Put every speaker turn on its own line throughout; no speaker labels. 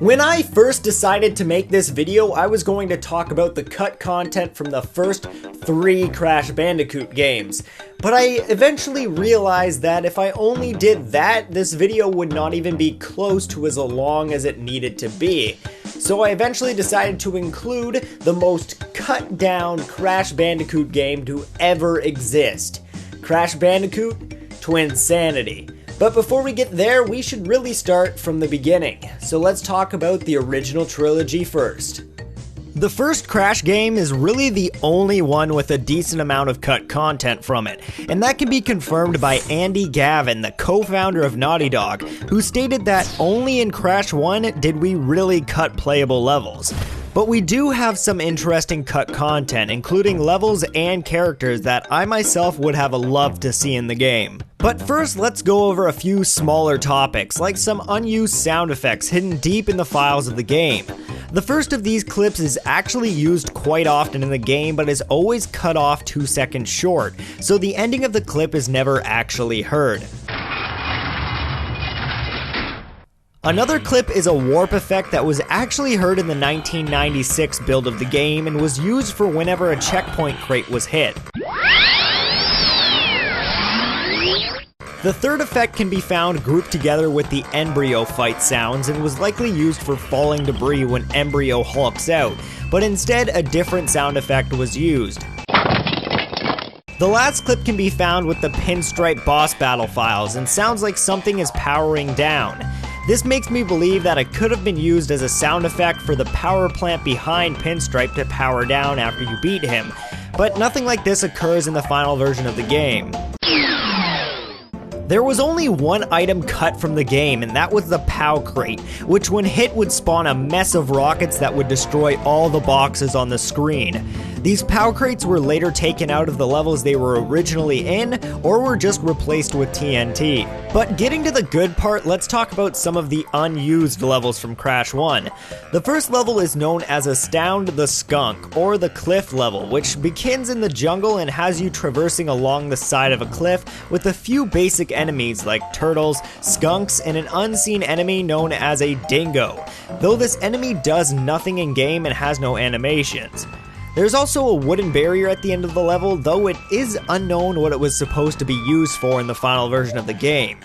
When I first decided to make this video, I was going to talk about the cut content from the first 3 Crash Bandicoot games. But I eventually realized that if I only did that, this video would not even be close to as long as it needed to be. So I eventually decided to include the most cut down Crash Bandicoot game to ever exist. Crash Bandicoot Twinsanity. But before we get there, we should really start from the beginning. So let's talk about the original trilogy first. The first Crash game is really the only one with a decent amount of cut content from it, and that can be confirmed by Gavin, the co-founder of Naughty Dog, who stated that only in Crash 1 did we really cut playable levels. But we do have some interesting cut content, including levels and characters that I myself would have loved to see in the game. But first, let's go over a few smaller topics, like some unused sound effects hidden deep in the files of the game. The first of these clips is actually used quite often in the game, but is always cut off 2 seconds short, so the ending of the clip is never actually heard. Another clip is a warp effect that was actually heard in the 1996 build of the game and was used for whenever a checkpoint crate was hit. The third effect can be found grouped together with the embryo fight sounds and was likely used for falling debris when embryo hulks out, but instead a different sound effect was used. The last clip can be found with the Pinstripe boss battle files and sounds like something is powering down. This makes me believe that it could have been used as a sound effect for the power plant behind Pinstripe to power down after you beat him, but nothing like this occurs in the final version of the game. There was only one item cut from the game, and that was the POW crate, which when hit would spawn a mess of rockets that would destroy all the boxes on the screen. These POW crates were later taken out of the levels they were originally in, or were just replaced with TNT. But getting to the good part, let's talk about some of the unused levels from Crash 1. The first level is known as Astound the Skunk, or the Cliff level, which begins in the jungle and has you traversing along the side of a cliff with a few basic enemies like turtles, skunks, and an unseen enemy known as a dingo, though this enemy does nothing in game and has no animations. There's also a wooden barrier at the end of the level, though it is unknown what it was supposed to be used for in the final version of the game.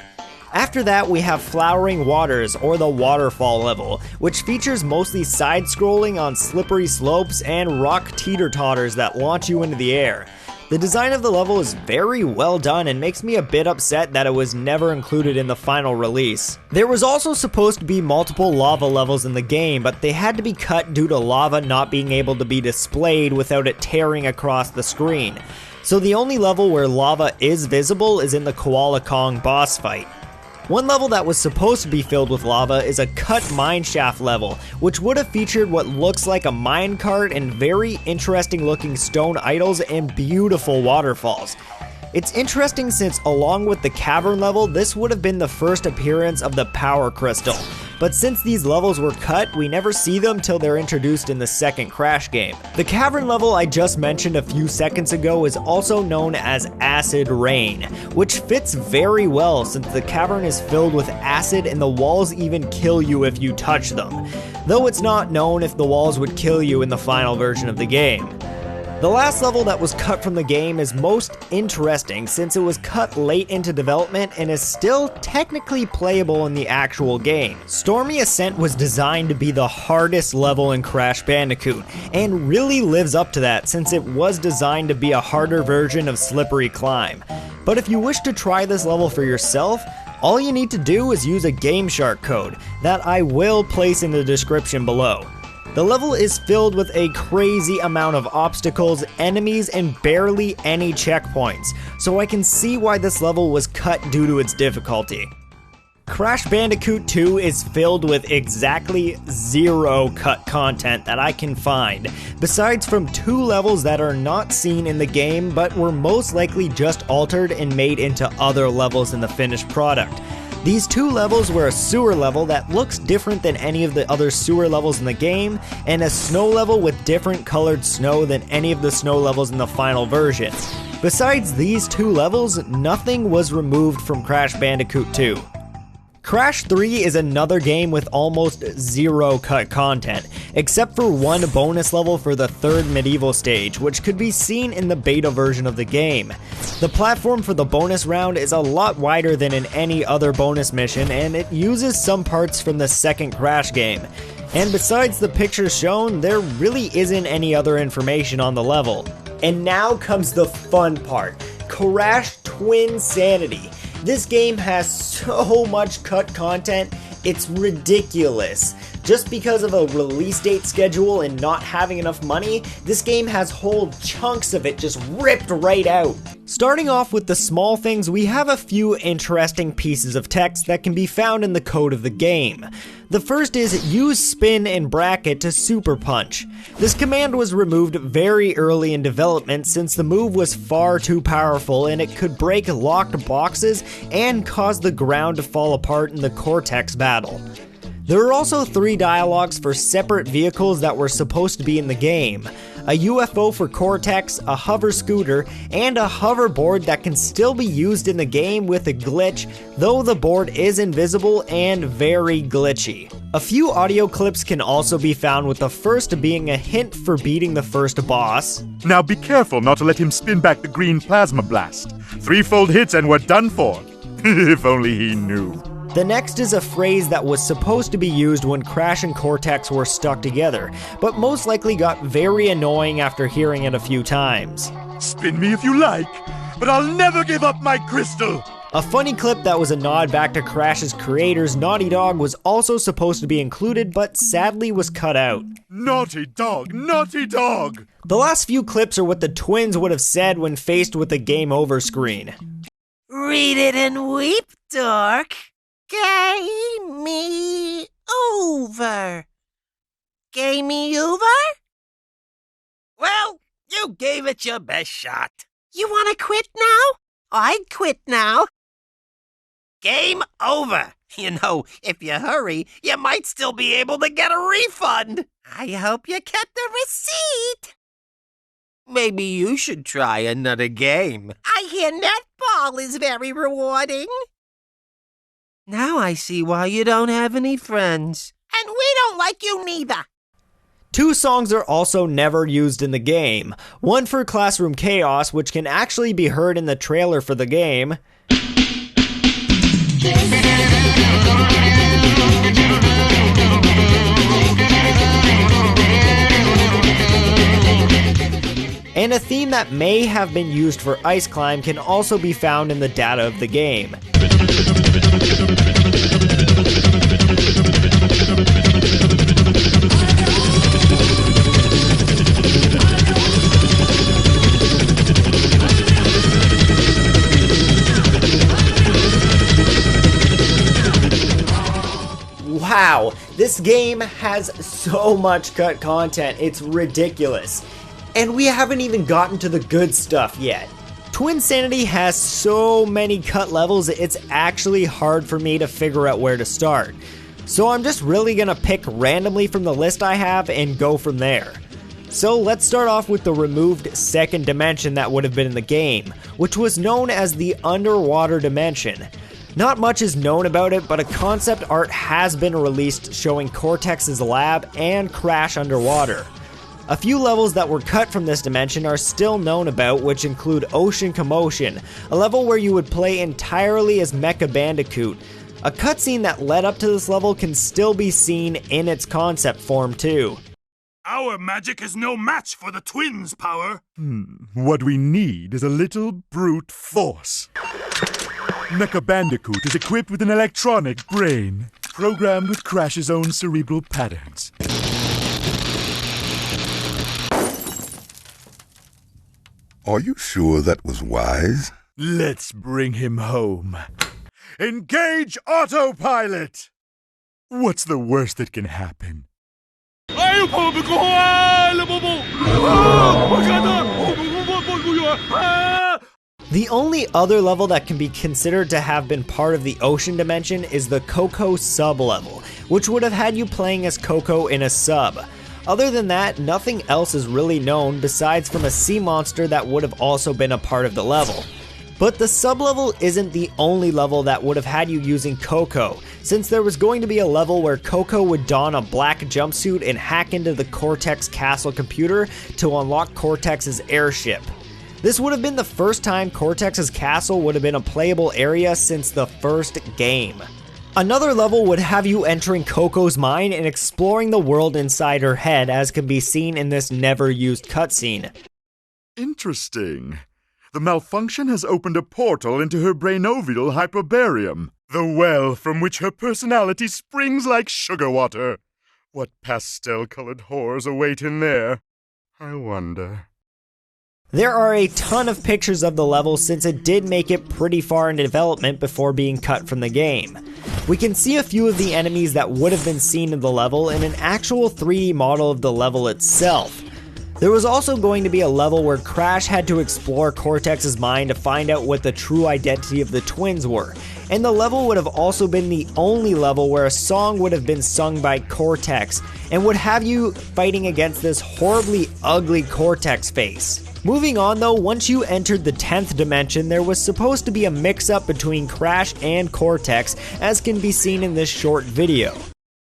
After that, we have Flowering Waters, or the Waterfall level, which features mostly side-scrolling on slippery slopes and rock teeter-totters that launch you into the air. The design of the level is very well done and makes me a bit upset that it was never included in the final release. There was also supposed to be multiple lava levels in the game, but they had to be cut due to lava not being able to be displayed without it tearing across the screen. So the only level where lava is visible is in the Koala Kong boss fight. One level that was supposed to be filled with lava is a cut mineshaft level, which would have featured what looks like a minecart and very interesting looking stone idols and beautiful waterfalls. It's interesting since along with the cavern level, this would have been the first appearance of the power crystal. But since these levels were cut, we never see them till they're introduced in the second Crash game. The cavern level I just mentioned a few seconds ago is also known as Acid Rain, which fits very well since the cavern is filled with acid and the walls even kill you if you touch them, though it's not known if the walls would kill you in the final version of the game. The last level that was cut from the game is most interesting since it was cut late into development and is still technically playable in the actual game. Stormy Ascent was designed to be the hardest level in Crash Bandicoot, and really lives up to that since it was designed to be a harder version of Slippery Climb. But if you wish to try this level for yourself, all you need to do is use a GameShark code that I will place in the description below. The level is filled with a crazy amount of obstacles, enemies, and barely any checkpoints, so I can see why this level was cut due to its difficulty. Crash Bandicoot 2 is filled with exactly 0 cut content that I can find, besides from 2 levels that are not seen in the game but were most likely just altered and made into other levels in the finished product. These 2 levels were a sewer level that looks different than any of the other sewer levels in the game, and a snow level with different colored snow than any of the snow levels in the final version. Besides these 2 levels, nothing was removed from Crash Bandicoot 2. Crash 3 is another game with almost zero cut content, except for one bonus level for the third medieval stage, which could be seen in the beta version of the game. The platform for the bonus round is a lot wider than in any other bonus mission, and it uses some parts from the second Crash game. And besides the pictures shown, there really isn't any other information on the level. And now comes the fun part, Crash Twinsanity. This game has so much cut content, it's ridiculous. Just because of a release date schedule and not having enough money, this game has whole chunks of it just ripped right out. Starting off with the small things, we have a few interesting pieces of text that can be found in the code of the game. The first is use spin and bracket to super punch. This command was removed very early in development since the move was far too powerful and it could break locked boxes and cause the ground to fall apart in the Cortex battle. There are also 3 dialogues for separate vehicles that were supposed to be in the game. A UFO for Cortex, a hover scooter, and a hoverboard that can still be used in the game with a glitch, though the board is invisible and very glitchy. A few audio clips can also be found, with the first being a hint for beating the first boss.
Now be careful not to let him spin back the green plasma blast. 3-fold hits and we're done for. If only he knew.
The next is a phrase that was supposed to be used when Crash and Cortex were stuck together, but most likely got very annoying after hearing it a few times.
Spin me if you like, but I'll never give up my crystal!
A funny clip that was a nod back to Crash's creators, Naughty Dog, was also supposed to be included, but sadly was cut out.
Naughty Dog! Naughty Dog!
The last few clips are what the twins would have said when faced with the game over screen.
Read it and weep, dork. Game me over. Game me over? Well, you gave it your best shot. You wanna quit now? I'd quit now. Game over. You know, if you hurry, you might still be able to get a refund. I hope you kept the receipt. Maybe you should try another game. I hear netball is very rewarding. Now I see why you don't have any friends. And we don't like you neither.
2 songs are also never used in the game. One for Classroom Chaos, which can actually be heard in the trailer for the game. And a theme that may have been used for Ice Climb can also be found in the data of the game. Wow, this game has so much cut content, it's ridiculous. And we haven't even gotten to the good stuff yet. Twinsanity has so many cut levels, it's actually hard for me to figure out where to start. So I'm just really gonna pick randomly from the list I have and go from there. So let's start off with the removed second dimension that would have been in the game, which was known as the underwater dimension. Not much is known about it, but a concept art has been released showing Cortex's lab and Crash underwater. A few levels that were cut from this dimension are still known about, which include Ocean Commotion, a level where you would play entirely as Mecha Bandicoot. A cutscene that led up to this level can still be seen in its concept form too.
Our magic is no match for the twins' power.
What we need is a little brute force. Mecha Bandicoot is equipped with an electronic brain, programmed with Crash's own cerebral patterns.
Are you sure that was wise?
Let's bring him home. Engage autopilot! What's the worst that can happen?
The only other level that can be considered to have been part of the ocean dimension is the Coco sub level, which would have had you playing as Coco in a sub. Other than that, nothing else is really known besides from a sea monster that would have also been a part of the level. But the sublevel isn't the only level that would have had you using Coco, since there was going to be a level where Coco would don a black jumpsuit and hack into the Cortex Castle computer to unlock Cortex's airship. This would have been the first time Cortex's castle would have been a playable area since the first game. Another level would have you entering Coco's mind and exploring the world inside her head, as can be seen in this never-used cutscene.
Interesting. The malfunction has opened a portal into her brainovial hyperbarium, the well from which her personality springs like sugar water. What pastel-colored horrors await in there? I wonder.
There are a ton of pictures of the level since it did make it pretty far into development before being cut from the game. We can see a few of the enemies that would have been seen in the level and an actual 3D model of the level itself. There was also going to be a level where Crash had to explore Cortex's mind to find out what the true identity of the twins were, and the level would have also been the only level where a song would have been sung by Cortex, and would have you fighting against this horribly ugly Cortex face. Moving on though, once you entered the 10th dimension, there was supposed to be a mix-up between Crash and Cortex, as can be seen in this short video.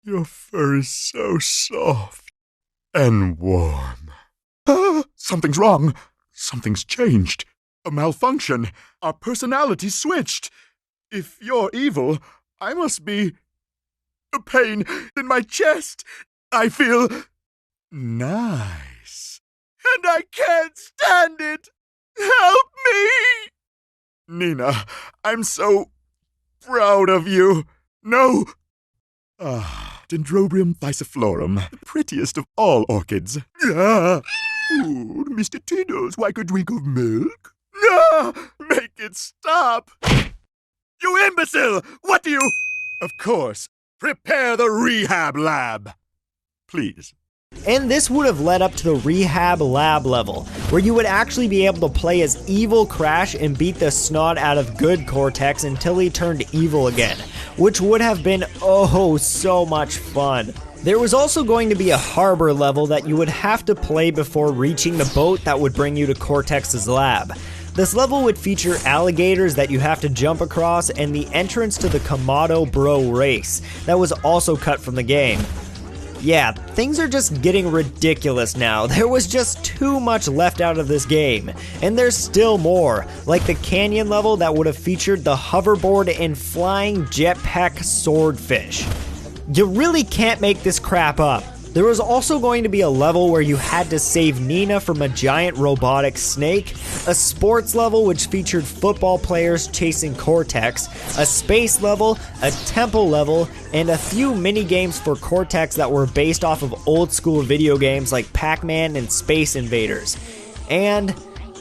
Your fur is so soft and warm. Something's wrong. Something's changed. A malfunction. Our personalities switched. If you're evil, I must be... a pain in my chest. I feel... nice. And I can't stand it. Help me! Nina, I'm so proud of you. No! Dendrobium thyssiflorum, the prettiest of all orchids. Ooh, Mr. Tiddles, like a drink of milk? Make it stop! You imbecile! What do you... Of course, prepare the rehab lab. Please.
And this would have led up to the Rehab Lab level, where you would actually be able to play as evil Crash and beat the snot out of good Cortex until he turned evil again, which would have been oh so much fun. There was also going to be a harbor level that you would have to play before reaching the boat that would bring you to Cortex's lab. This level would feature alligators that you have to jump across and the entrance to the Komodo Bro race that was also cut from the game. Yeah, things are just getting ridiculous now. There was just too much left out of this game. And there's still more, like the canyon level that would have featured the hoverboard and flying jetpack swordfish. You really can't make this crap up. There was also going to be a level where you had to save Nina from a giant robotic snake, a sports level which featured football players chasing Cortex, a space level, a temple level, and a few mini-games for Cortex that were based off of old school video games like Pac-Man and Space Invaders. And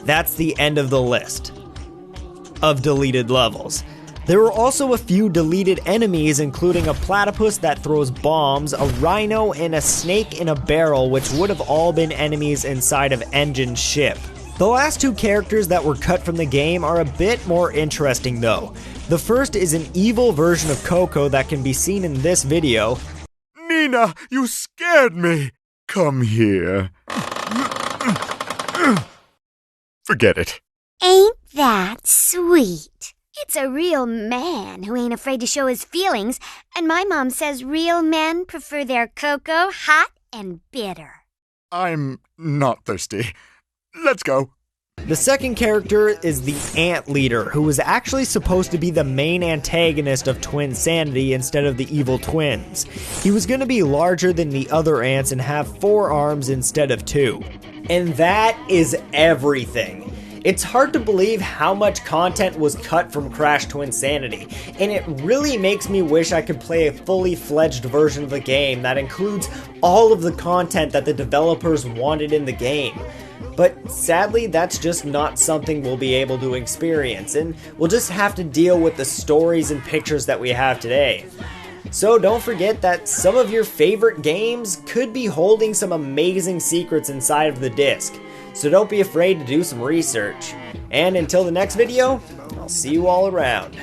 that's the end of the list of deleted levels. There were also a few deleted enemies, including a platypus that throws bombs, a rhino, and a snake in a barrel, which would have all been enemies inside of Engine's ship. The last two characters that were cut from the game are a bit more interesting though. The first is an evil version of Coco that can be seen in this video.
Nina, you scared me. Come here. Forget it.
Ain't that sweet? It's a real man who ain't afraid to show his feelings, and my mom says real men prefer their cocoa hot and bitter.
I'm not thirsty. Let's go.
The second character is the Ant Leader, who was actually supposed to be the main antagonist of Twinsanity instead of the evil twins. He was going to be larger than the other ants and have 4 arms instead of 2. And that is everything. It's hard to believe how much content was cut from Crash Twinsanity, and it really makes me wish I could play a fully fledged version of the game that includes all of the content that the developers wanted in the game. But sadly, that's just not something we'll be able to experience, and we'll just have to deal with the stories and pictures that we have today. So don't forget that some of your favorite games could be holding some amazing secrets inside of the disc. So don't be afraid to do some research. And until the next video, I'll see you all around.